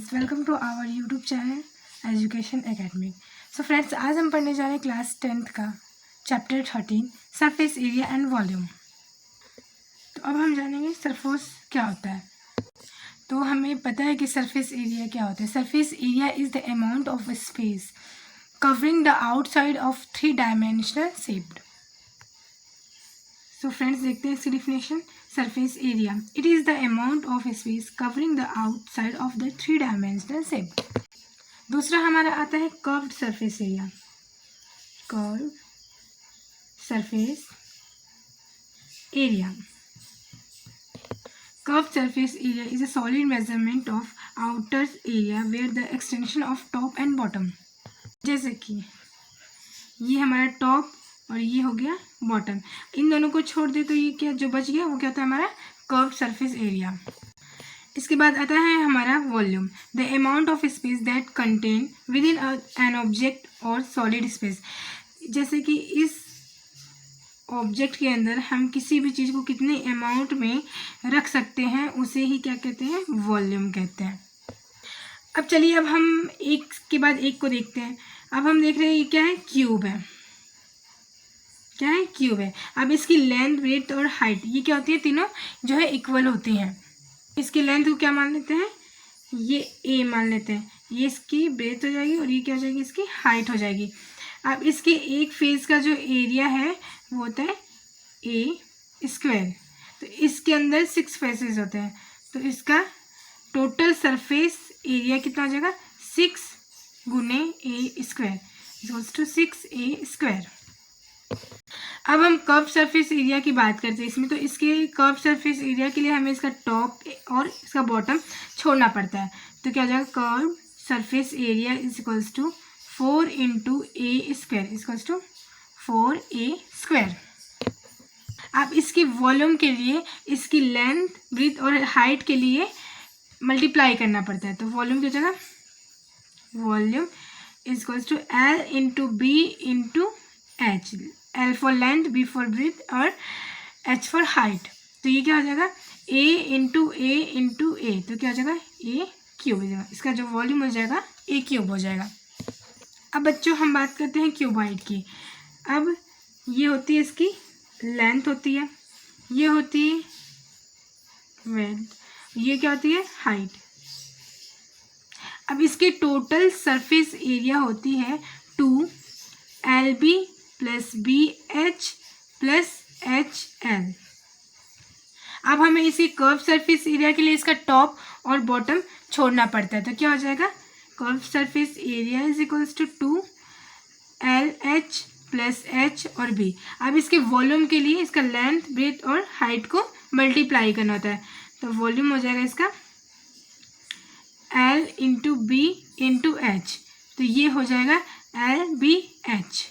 Friends, welcome to our YouTube channel Education Academy. So friends, आज हम पढ़ने जा रहे हैं क्लास 10th का चैप्टर 13 सरफेस एरिया एंड वॉल्यूम। तो अब हम जानेंगे सरफेस क्या होता है। तो हमें पता है कि सरफेस एरिया क्या होता है। Surface area is the amount of space covering the outside of 3 dimensional shaped. So friends, देखते हैं इसकी definition. Surface area, it is the amount of space covering the outside of the 3 dimensional shape. दूसरा हमारा आता है curved surface area. Curved surface area, curved surface area is a solid measurement of outer area where the extension of top and bottom, जैसे कि ये हमारा top और ये हो गया बॉटम, इन दोनों को छोड़ दे तो ये क्या जो बच गया वो क्या होता है हमारा कर्व्ड सरफेस एरिया। इसके बाद आता है हमारा volume, the amount of space that contain with in an object और सॉलिड स्पेस। जैसे कि इस ऑब्जेक्ट के अंदर हम किसी भी चीज़ को कितने अमाउंट में रख सकते हैं उसे ही क्या कहते हैं, वॉल्यूम कहते हैं। अब चलिए, अब हम एक के बाद एक को देखते हैं। अब हम देख रहे हैं ये क्या है, क्यूब है। क्या है, क्यूब है। अब इसकी लेंथ, ब्रेड्थ और हाइट ये क्या होती है, तीनों जो है इक्वल होती हैं। इसकी लेंथ को क्या मान लेते हैं, ये ए मान लेते हैं। ये इसकी ब्रेड्थ हो जाएगी और ये क्या हो जाएगी, इसकी हाइट हो जाएगी। अब इसके एक फेस का जो एरिया है वो होता है ए स्क्वायर। तो इसके अंदर 6 फेसेस होते हैं, तो इसका टोटल सरफेस एरिया कितना हो जाएगा, 6 गुने a square equals to 6a square. अब हम कर्व सरफेस एरिया की बात करते हैं इसमें। तो इसके कर्व सरफेस एरिया के लिए हमें इसका टॉप और इसका बॉटम छोड़ना पड़ता है। तो क्या हो जाएगा, curve surface area is equals to 4 into a square equals to 4a square. अब इसकी वॉल्यूम के लिए इसकी लेंथ, ब्रेड्थ और हाइट के लिए मल्टीप्लाई करना पड़ता है। तो वॉल्यूम क्या हो जाएगा, volume is equals to L into B into h. L for length, B for breadth और H फॉर हाइट। तो ये क्या हो जाएगा, A into a into a. तो क्या हो जाएगा, A क्यूब हो जाएगा। इसका जो वॉल्यूम हो जाएगा A क्यूब हो जाएगा। अब बच्चों हम बात करते हैं क्यूबॉइड की। अब ये होती है इसकी लेंथ होती है, ये होती है विड्थ, ये क्या होती है हाइट। अब इसकी टोटल सरफेस एरिया होती है 2LB plus BH plus HL। अब हमें इसी कर्व सरफेस एरिया के लिए इसका टॉप और बॉटम छोड़ना पड़ता है। तो क्या हो जाएगा, curve surface area is equals to 2LH plus H और B। अब इसके वॉल्यूम के लिए इसका लेंथ, ब्रेड्थ और हाइट को मल्टीप्लाई करना होता है। तो वॉल्यूम हो जाएगा इसका L into B into H. तो ये हो जाएगा LBH।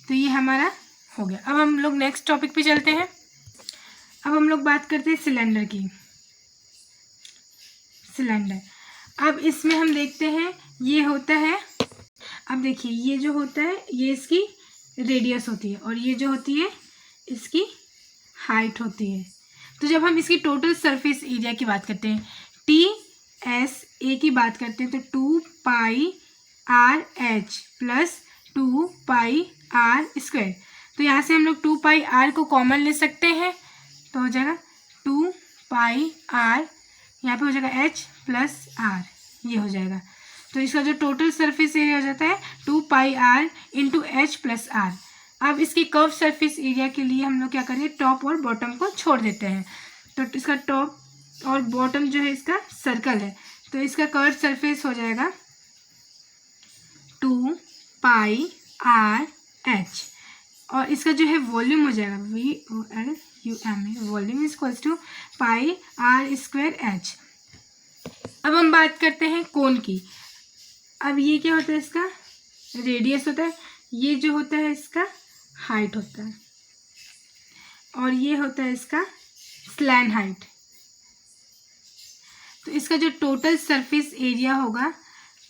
तो ये हमारा हो गया। अब हम लोग नेक्स्ट टॉपिक पे चलते हैं। अब हम लोग बात करते हैं सिलेंडर की। सिलेंडर, अब इसमें हम देखते हैं ये होता है, अब देखिए ये जो होता है ये इसकी रेडियस होती है और ये जो होती है इसकी हाइट होती है। तो जब हम इसकी टोटल सरफेस एरिया की बात करते हैं, TSA की बात करते हैं, तो 2πRH प्लस 2πR स्क्वायर। तो यहाँ से हम लोग 2πR को कॉमन ले सकते हैं, तो हो जाएगा 2πR, यहाँ पे हो जाएगा H प्लस R, ये हो जाएगा। तो इसका जो टोटल सरफेस एरिया हो जाता है 2πR into H plus R। अब इसकी कर्व सरफेस एरिया के लिए हम लोग क्या करेंगे, टॉप और बॉटम को छोड़ देते हैं। तो इसका टॉप और बॉटम जो है इसका सर्कल है, तो इसका कर्व सरफेस हो जाएगा 2πRH और इसका जो है वॉल्यूम हो जाएगा VOLUM, volume is equals to πR square H। अब हम बात करते हैं कोन की। अब ये क्या होता है, इसका रेडियस होता है, ये जो होता है इसका हाइट होता है और ये होता है इसका स्लैन हाइट। तो इसका जो टोटल सरफेस एरिया होगा,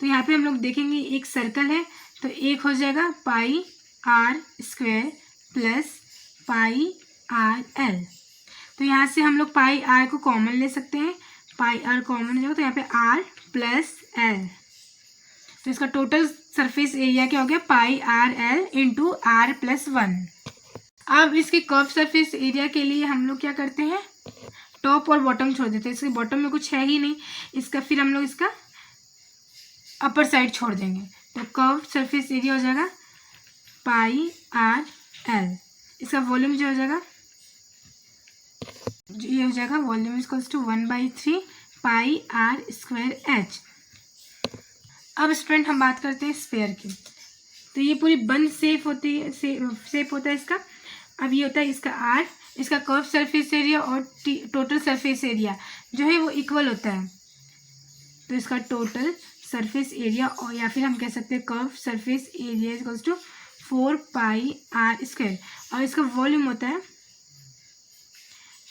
तो यहाँ पे हम लोग देखेंगे एक सर्कल है, तो एक हो जाएगा πR स्क्वायर प्लस πRL। तो यहाँ से हम लोग πR को कॉमन ले सकते हैं, πR कॉमन हो जाएगा तो यहाँ पे R प्लस एल। तो इसका टोटल सरफेस एरिया क्या हो गया, pi are l into r plus 1। अब इसके कर्व सरफेस एरिया के लिए हम लोग क्या करते हैं, टॉप और बॉटम छोड़ देते हैं। इसके बॉटम में कुछ है ही नहीं, इसका फिर हम लोग इसका अपर साइड छोड़ देंगे। तो कर्व सरफेस एरिया हो जाएगा पाई आर एल। इसका वॉल्यूम जो हो जाएगा, ये हो जाएगा volume equals to 1/3 pi R square H. अब स्टूडेंट हम बात करते हैं स्फीयर की। तो ये पूरी बंद शेप होती है, शेप होता है इसका। अब ये होता है इसका आर, इसका कर्व सरफेस एरिया और टोटल सरफेस एरिया जो है वो इक्वल होता है। तो इसका टोटल सरफेस एरिया, और या फिर हम कह सकते हैं curve surface area equals to 4 pi R square, और इसका वॉल्यूम होता है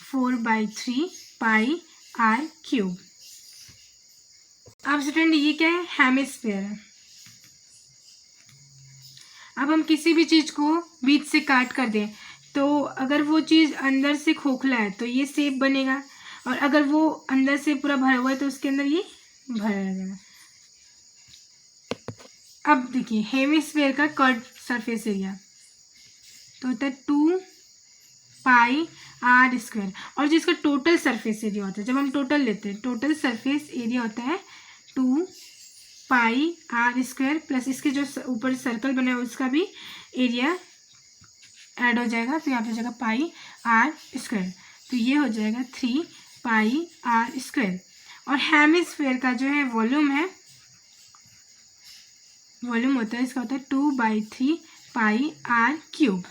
4/3 पाई आर क्यूब। अब स्टूडेंट ये क्या है, हेमिस्फीयर है। अब हम किसी भी चीज़ को बीच से काट कर दें, तो अगर वो चीज़ अंदर से खोखला है तो ये शेप बनेगा, और अगर वो अंदर से पूरा भरा हुआ है तो उसके अंदर ये भरा रहेगा। अब देखिए हेमिस्फीयर का कर्व सरफेस एरिया तो होता है 2 पाई आर स्क्वायर, और जिसका टोटल सरफेस एरिया होता है, जब हम टोटल लेते हैं टोटल सरफेस एरिया होता है 2 पाई आर स्क्वायर प्लस इसके जो ऊपर सर्कल बना है उसका भी एरिया ऐड हो जाएगा, तो यहाँ पे हो जाएगा पाई आर स्क्वायर। तो ये हो जाएगा 3 पाई आर स्क्वायर। और हेमिस्फीयर का जो है वॉल्यूम है, वॉल्यूम होता है इसका होता है 2/3 पाई आर क्यूब।